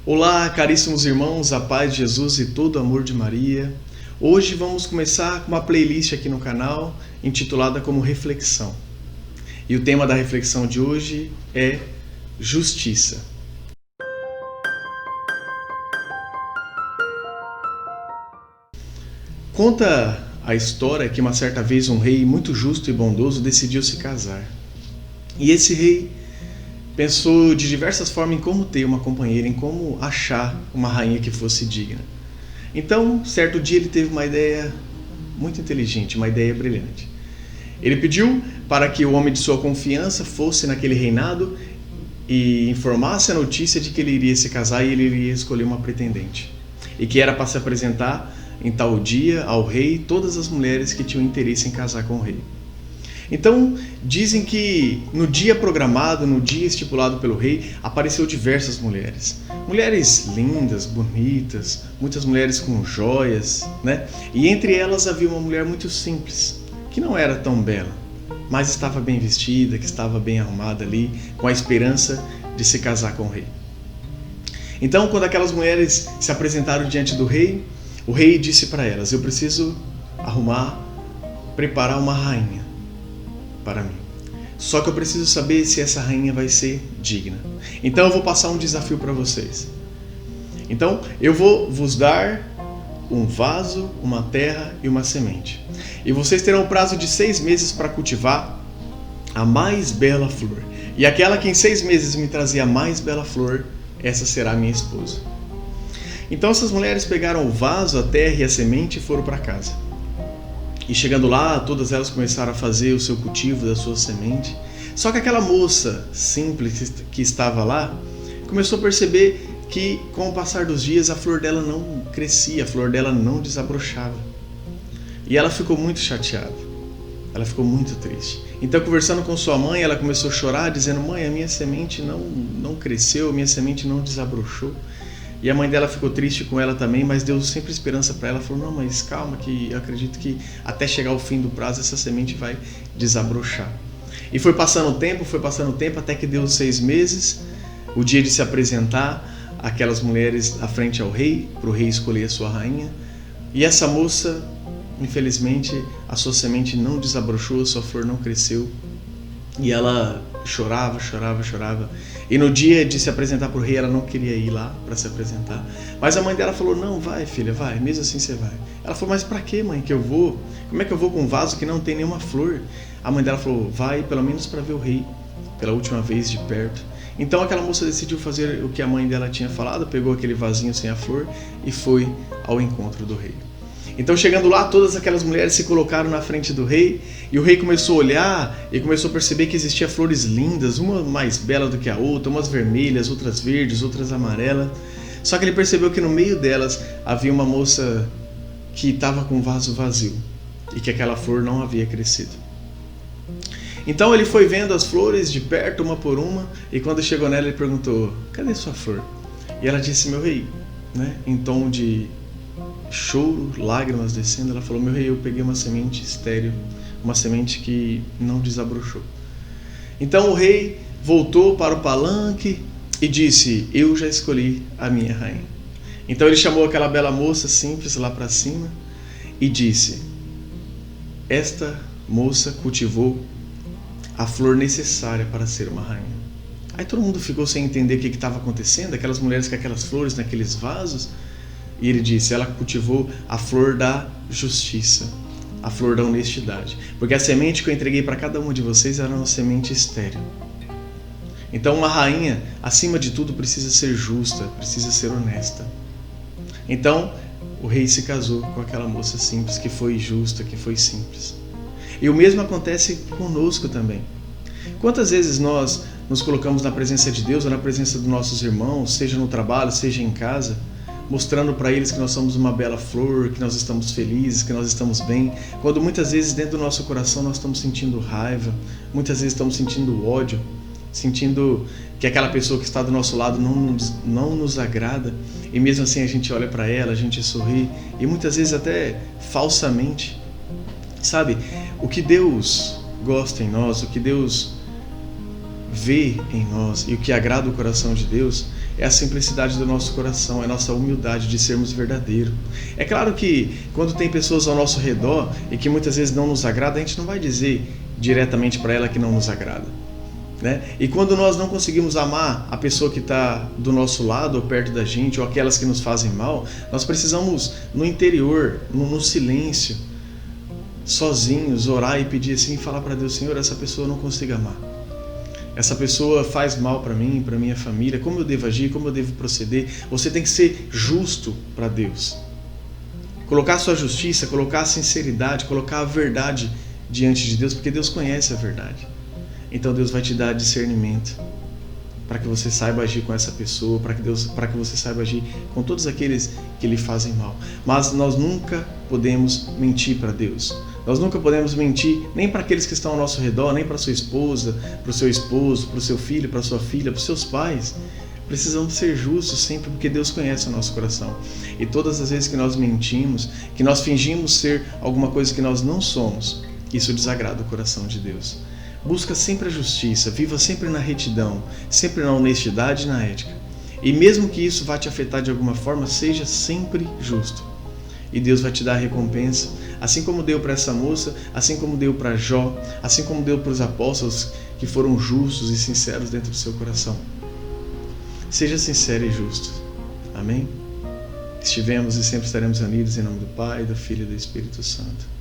Olá, caríssimos irmãos, a paz de Jesus e todo o amor de Maria. Hoje vamos começar com uma playlist aqui no canal intitulada como Reflexão. E o tema da reflexão de hoje é Justiça. Conta a história que uma certa vez um rei muito justo e bondoso decidiu se casar. E esse rei pensou de diversas formas em como ter uma companheira, em como achar uma rainha que fosse digna. Então, certo dia ele teve uma ideia muito inteligente, uma ideia brilhante. Ele pediu para que o homem de sua confiança fosse naquele reinado e informasse a notícia de que ele iria se casar e ele iria escolher uma pretendente. E que era para se apresentar em tal dia ao rei todas as mulheres que tinham interesse em casar com o rei. Então, dizem que no dia programado, no dia estipulado pelo rei, apareceu diversas mulheres. Mulheres lindas, bonitas, muitas mulheres com joias, né? E entre elas havia uma mulher muito simples, que não era tão bela, mas estava bem vestida, que estava bem arrumada ali, com a esperança de se casar com o rei. Então, quando aquelas mulheres se apresentaram diante do rei, o rei disse para elas: eu preciso preparar uma rainha para mim. Só que eu preciso saber se essa rainha vai ser digna. Então eu vou passar um desafio para vocês. Então eu vou vos dar um vaso, uma terra e uma semente. E vocês terão um prazo de 6 meses para cultivar a mais bela flor. E aquela que em 6 meses me trazia a mais bela flor, essa será a minha esposa. Então essas mulheres pegaram o vaso, a terra e a semente e foram para casa. E chegando lá, todas elas começaram a fazer o seu cultivo da sua semente. Só que aquela moça simples que estava lá começou a perceber que, com o passar dos dias, a flor dela não crescia, a flor dela não desabrochava. E ela ficou muito chateada, ela ficou muito triste. Então, conversando com sua mãe, ela começou a chorar, dizendo: mãe, a minha semente não cresceu, a minha semente não desabrochou. E a mãe dela ficou triste com ela também, mas deu sempre esperança para ela. Falou: não, mas calma, que eu acredito que até chegar ao fim do prazo essa semente vai desabrochar. E foi passando o tempo, até que deu 6 meses, o dia de se apresentar aquelas mulheres à frente ao rei, para o rei escolher a sua rainha. E essa moça, infelizmente, a sua semente não desabrochou, a sua flor não cresceu. E ela chorava. E no dia de se apresentar para o rei, ela não queria ir lá para se apresentar. Mas a mãe dela falou: não, vai filha, vai, mesmo assim você vai. Ela falou: mas para que, mãe, que eu vou? Como é que eu vou com um vaso que não tem nenhuma flor? A mãe dela falou: vai pelo menos para ver o rei, pela última vez de perto. Então aquela moça decidiu fazer o que a mãe dela tinha falado, pegou aquele vasinho sem a flor e foi ao encontro do rei. Então, chegando lá, todas aquelas mulheres se colocaram na frente do rei, e o rei começou a olhar e começou a perceber que existiam flores lindas, uma mais bela do que a outra, umas vermelhas, outras verdes, outras amarelas. Só que ele percebeu que no meio delas havia uma moça que estava com um vaso vazio e que aquela flor não havia crescido. Então ele foi vendo as flores de perto, uma por uma, e quando chegou nela ele perguntou: cadê sua flor? E ela disse: meu rei, né, em tom de choro, lágrimas descendo, ela falou: meu rei, eu peguei uma semente estéril, uma semente que não desabrochou. Então o rei voltou para o palanque e disse: eu já escolhi a minha rainha. Então ele chamou aquela bela moça simples lá para cima e disse: esta moça cultivou a flor necessária para ser uma rainha. Aí todo mundo ficou sem entender o que estava acontecendo, aquelas mulheres com aquelas flores naqueles vasos. E ele disse: ela cultivou a flor da justiça, a flor da honestidade. Porque a semente que eu entreguei para cada um de vocês era uma semente estéril. Então uma rainha, acima de tudo, precisa ser justa, precisa ser honesta. Então o rei se casou com aquela moça simples, que foi justa, que foi simples. E o mesmo acontece conosco também. Quantas vezes nós nos colocamos na presença de Deus ou na presença dos nossos irmãos, seja no trabalho, seja em casa, mostrando para eles que nós somos uma bela flor, que nós estamos felizes, que nós estamos bem, quando muitas vezes dentro do nosso coração nós estamos sentindo raiva, muitas vezes estamos sentindo ódio, sentindo que aquela pessoa que está do nosso lado não nos agrada, e mesmo assim a gente olha para ela, a gente sorri, e muitas vezes até falsamente. Sabe, o que Deus gosta em nós, o que Deus vê em nós e o que agrada o coração de Deus é a simplicidade do nosso coração, é a nossa humildade de sermos verdadeiros. É claro que quando tem pessoas ao nosso redor e que muitas vezes não nos agrada, a gente não vai dizer diretamente para ela que não nos agrada, né? E quando nós não conseguimos amar a pessoa que está do nosso lado ou perto da gente, ou aquelas que nos fazem mal, nós precisamos no interior, no silêncio, sozinhos, orar e pedir assim, falar para Deus: Senhor, essa pessoa eu não consigo amar. Essa pessoa faz mal para mim, para minha família, como eu devo agir, como eu devo proceder. Você tem que ser justo para Deus. Colocar a sua justiça, colocar a sinceridade, colocar a verdade diante de Deus, porque Deus conhece a verdade. Então Deus vai te dar discernimento para que você saiba agir com essa pessoa, para que você saiba agir com todos aqueles que lhe fazem mal. Mas nós nunca podemos mentir para Deus. Nós nunca podemos mentir nem para aqueles que estão ao nosso redor, nem para sua esposa, para o seu esposo, para o seu filho, para a sua filha, para os seus pais. Precisamos ser justos sempre, porque Deus conhece o nosso coração. E todas as vezes que nós mentimos, que nós fingimos ser alguma coisa que nós não somos, isso desagrada o coração de Deus. Busca sempre a justiça, viva sempre na retidão, sempre na honestidade e na ética. E mesmo que isso vá te afetar de alguma forma, seja sempre justo. E Deus vai te dar a recompensa, assim como deu para essa moça, assim como deu para Jó, assim como deu para os apóstolos que foram justos e sinceros dentro do seu coração. Seja sincero e justo. Amém? Estivemos e sempre estaremos unidos em nome do Pai, do Filho e do Espírito Santo.